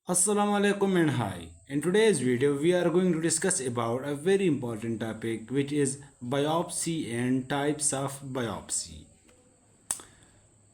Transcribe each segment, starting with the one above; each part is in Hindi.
Assalamu alaikum and hi. In today's video, we are going to discuss about a very important topic which is biopsy and types of biopsy.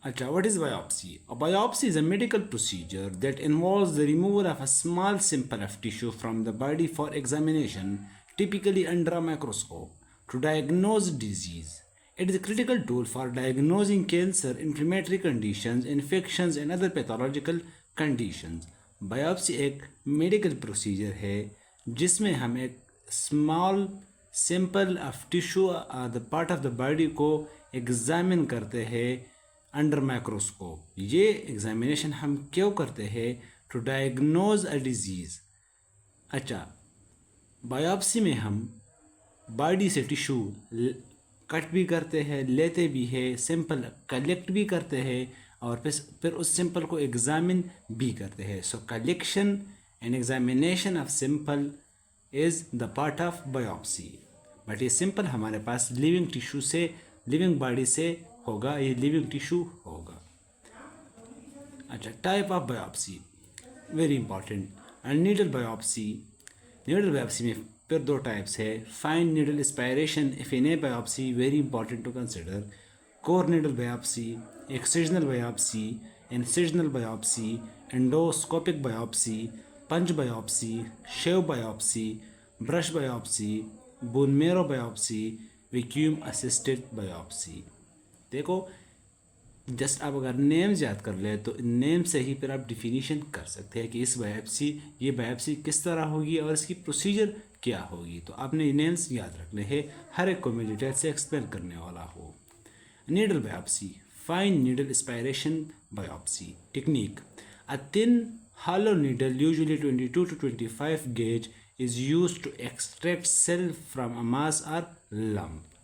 Acha, what is biopsy? A biopsy is a medical procedure that involves the removal of a small sample of tissue from the body for examination, typically under a microscope, to diagnose disease. It is a critical tool for diagnosing cancer, inflammatory conditions, infections, and other pathological conditions. Biopsy एक मेडिकल प्रोसीजर है जिसमें हम एक small sample of tissue the part of the body को एग्जामिन करते हैं अंडर माइक्रोस्कोप। ये एग्जामिनेशन हम क्यों करते हैं? To diagnose a disease. अच्छा, बायोप्सी में हम बॉडी से टिश्यू कट भी करते हैं, लेते भी हैं, सैंपल कलेक्ट भी करते हैं और फिर उस सैंपल को एग्जामिन भी करते हैं। So collection and examination of sample is the part of biopsy. But ये सैंपल हमारे पास लिविंग टिश्यू से, लिविंग बॉडी से होगा, ये लिविंग टिश्यू होगा। अच्छा, type of biopsy very important. Needle biopsy, needle biopsy में फिर दो टाइप्स है। Fine needle aspiration if in a biopsy, very important to consider. Core needle biopsy, excisional biopsy, incisional biopsy, endoscopic biopsy, punch biopsy, shave biopsy, brush biopsy, bone marrow biopsy, vacuum assisted biopsy. देखो, जस्ट आप अगर नेम्स याद कर ले तो नेम से ही फिर आप डिफिनीशन कर सकते हैं कि इस बायोप्सी, ये बायोप्सी किस तरह होगी और इसकी प्रोसीजर क्या होगी। तो आपने ये नेम्स याद रखने हैं, हर एक को मैं डिटेल से एक्सप्लेन करने वाला हूँ। Needle biopsy, fine needle aspiration biopsy technique. A thin hollow needle, usually 22 to 25 gauge, is used to extract cell from a mass or lump.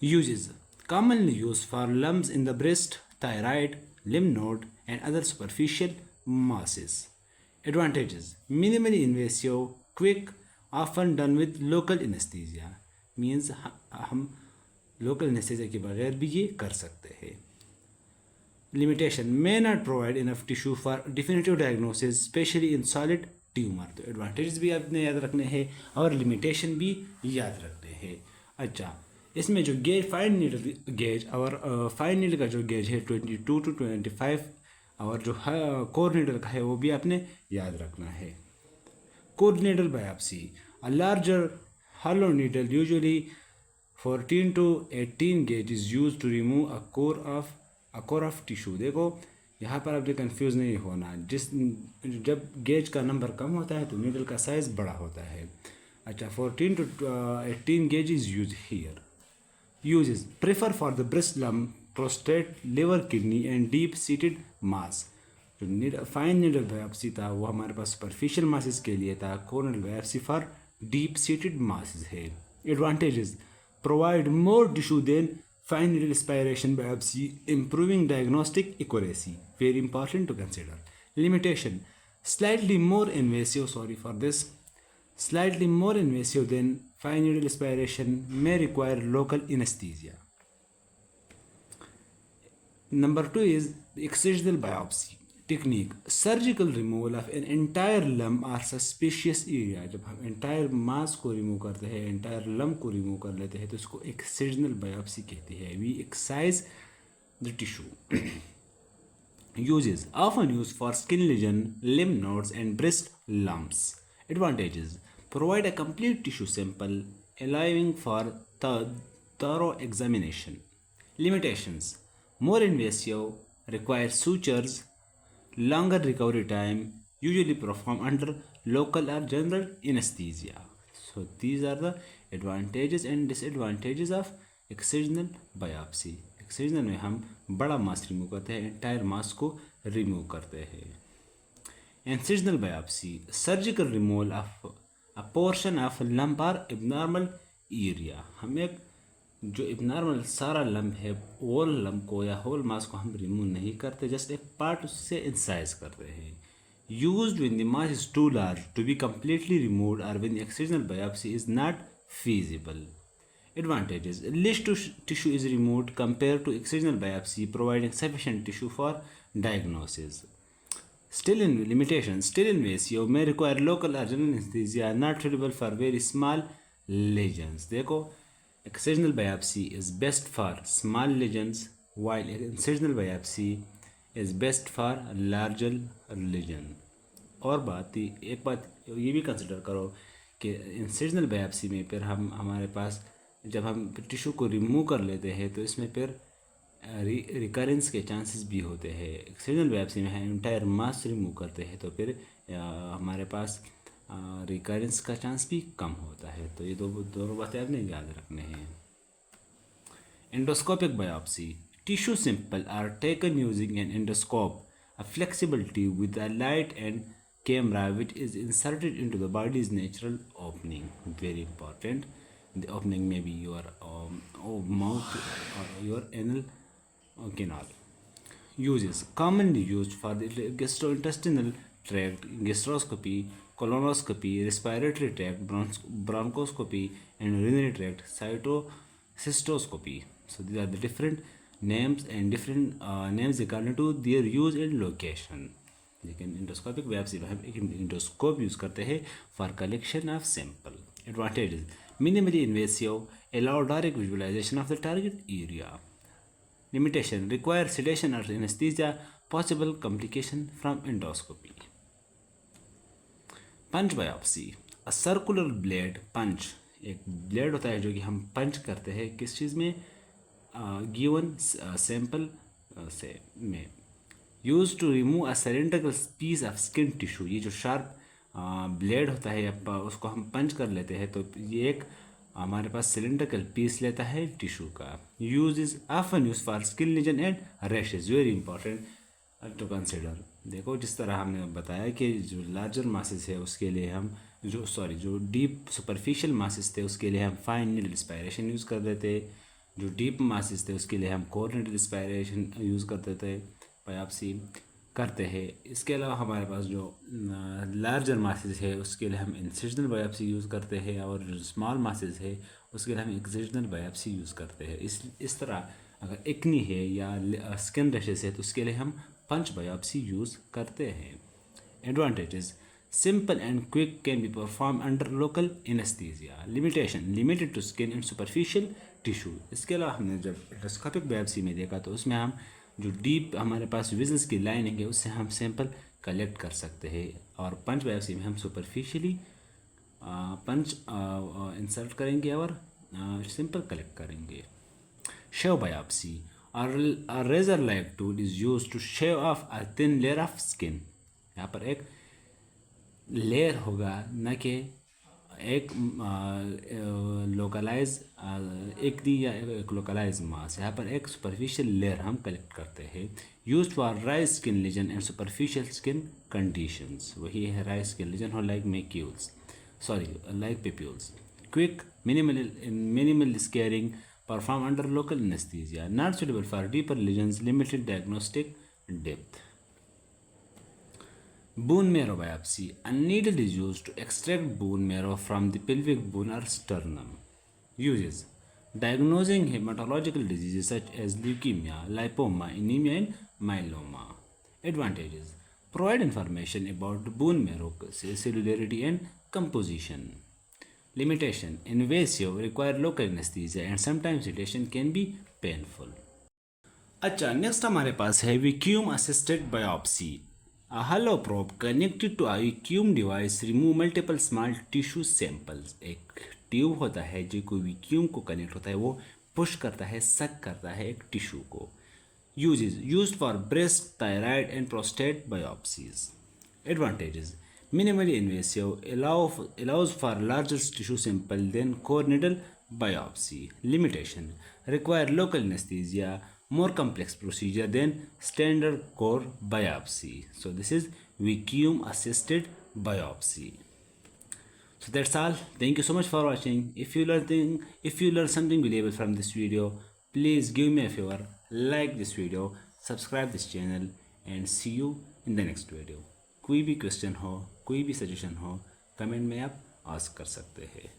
Uses: commonly used for lumps in the breast, thyroid, lymph node, and other superficial masses. Advantages: minimally invasive, quick, often done with local anesthesia. Means हम local anesthesia के बगैर भी ये कर सकते हैं। Limitation: may not provide enough tissue for definitive diagnosis, especially in solid tumor. तो एडवांटेजेस भी आपने याद रखने हैं और लिमिटेशन भी याद रखने हैं। अच्छा, इसमें जो गेज, फाइन नीडल गेज और फाइन नीडल का जो गेज है 22 to 25 और जो कोर नीडल का है वो भी आपने याद रखना है। Core needle biopsy, a larger hollow needle, usually 14 to 18 gauge, is used to remove a core of tissue. देखो, यहाँ पर आपने कंफ्यूज नहीं होना। जब गेज का नंबर कम होता है तो नीडल का साइज बड़ा होता है। अच्छा, 14 to 18 gauge is used here. Uses: prefer for the breast lump, prostate, liver, kidney and deep seated mass. जो फाइन नीडल बायोप्सी था वो हमारे पास सुपरफिशियल मासेस के लिए था। Core biopsy for deep seated masses है। Advantages: provide more tissue than fine needle aspiration biopsy, improving diagnostic accuracy. Very important to consider. Limitation: slightly more invasive, sorry for this, slightly more invasive than fine needle aspiration, may require local anesthesia. Number 2 is excisional biopsy technique, surgical removal of an entire lump or suspicious area. जब हम entire mass को remove करते हैं, entire lump को remove कर लेते हैं तो इसको excisional biopsy कहते हैं। We excise the tissue. Uses: often used for skin lesion, lymph nodes and breast lumps. Advantages: provide a complete tissue sample, allowing for thorough examination. Limitations: more invasive, require sutures, longer recovery time, usually performed under local or general anesthesia. So these are the advantages and disadvantages of excisional biopsy. Excisional में हम बड़ा मास रिमूव करते हैं, एंटायर मास को रिमूव करते हैं। Incisional biopsy, surgical removal of a portion of lump और एबनॉर्मल एरिया। हम एक जो इबनॉर्मल सारा लंप है, होल लंप को या होल मास को हम रिमूव नहीं करते, जस्ट एक पार्ट उससे इंसाइज करते हैं। Used when the mass is too large to be completely removed or when the excisional biopsy is not feasible. Advantages: less tissue is removed compared to excisional biopsy, providing sufficient tissue for diagnosis. Still in limitation, still invasive may require local or general anesthesia, not suitable for very small lesions. देखो, excisional biopsy is best for small lesions, while incisional biopsy is best for larger lesion. और एक बात ये भी कंसिडर करो कि इंसिजनल बायोप्सी में फिर हमारे पास जब हम टिश्यू को रिमूव कर लेते हैं तो इसमें फिर रिकरेंस के चांसेस भी होते हैं। एक्सिजनल बायोप्सी में हम इंटायर मास रिमूव करते हैं तो फिर हमारे पास रिकरेंस का चांस भी कम होता है। तो ये दोनों बातें आपने याद रखने हैं। Endoscopic biopsy, tissue sample are taken using an endoscope, a flexible tube with a light and camera which is inserted into the body's natural opening. Very important. The opening may be your mouth or your anal canal. Uses commonly used for the gastrointestinal tract, gastroscopy, colonoscopy, respiratory tract, bronchoscopy, and urinary tract, cytocystoscopy. So these are the different names and different names according to their use and location. लेकिन इंडोस्कोपिक बायोप्सी में हम एक इंडोस्कोप यूज़ करते हैं for collection of sample. Advantages, minimally invasive, allow direct visualization of the target area. Limitation, require sedation or anesthesia, possible complication from endoscopy. Punch biopsy, a circular blade punch, एक ब्लेड होता है जो कि हम पंच करते हैं किस चीज़ में, गिवन सैंपल से में, use to remove a cylindrical piece of skin tissue. ये जो शार्प ब्लेड होता है उसको हम पंच कर लेते हैं तो ये एक हमारे पास सिलेंड्रिकल पीस लेता है टिश्यू का. Use is often use for skin lesion and rashes. Very important to consider. देखो जिस तरह हमने बताया कि जो लार्जर मासेस है उसके लिए हम जो डीप सुपरफिशियल मासेस थे उसके लिए हम फाइन नीडल एस्पायरेशन यूज़ कर देते. जो डीप मासेस थे उसके लिए हम कोर नीडल एस्पायरेशन यूज़ करते थे, बायोप्सी करते हैं. इसके अलावा हमारे पास जो लार्जर मासेस है उसके लिए हम इंसिजनल बायोप्सी यूज़ करते हैं और जो स्मॉल मासेस है उसके लिए हम एक्सिजनल बायोप्सी यूज़ करते हैं. इस तरह अगर एक्नी है या स्किन रैशेस है तो उसके लिए हम पंच बायोप्सी यूज़ करते हैं. Advantages, simple and quick, can be perform under local anaesthesia. Limitation, limited to skin and superficial tissue. इसके अलावा हमने जब एंडोस्कोपिक बायोप्सी में देखा तो उसमें हम जो डीप हमारे पास विजन्स की लाइनिंग है उससे हम सैंपल कलेक्ट कर सकते हैं. और पंच बायोप्सी में हम सुपरफिशियली पंच इंसर्ट करेंगे और सैंपल कलेक्ट करेंगे. शेव biopsy, a razor like tool is used to shave off a thin layer of skin. यहाँ पर एक लेयर होगा न कि एक लोकलाइज एक दी या एक लोकलाइज मास. यहाँ पर एक सुपरफिशियल लेयर हम कलेक्ट करते हैं. Use for raise skin lesion and superficial skin conditions. वही है राइज स्किन लीजन हो like macules like papules. Quick, minimal scarring, perform under local anesthesia, not suitable for deeper lesions, limited diagnostic depth. Bone marrow biopsy, a needle is used to extract bone marrow from the pelvic bone or sternum. Uses, diagnosing hematological diseases such as leukemia, lipoma, anemia and myeloma. Advantages, provide information about bone marrow cellularity and composition. Limitation, invasive, require local anesthesia and sometimes sedation can be painful. अच्छा, नेक्स्ट हमारे पास है vacuum assisted biopsy. A hollow probe connected to a vacuum device remove multiple small tissue samples. एक ट्यूब होता है जो कोई वैक्यूम को कनेक्ट होता है वो पुश करता है, सक करता है एक टिश्यू को. Used for breast, thyroid and prostate biopsies. Advantages, minimally invasive, allows for larger tissue sample than core needle biopsy. Limitation, require local anesthesia, more complex procedure than standard core biopsy. So this is vacuum assisted biopsy. So that's all. Thank you so much for watching. If you learned something valuable from this video, please give me a favor, like this video, subscribe this channel and see you in the next video. कोई भी क्वेश्चन हो, कोई भी सजेशन हो, कमेंट में आप आस्क कर सकते हैं.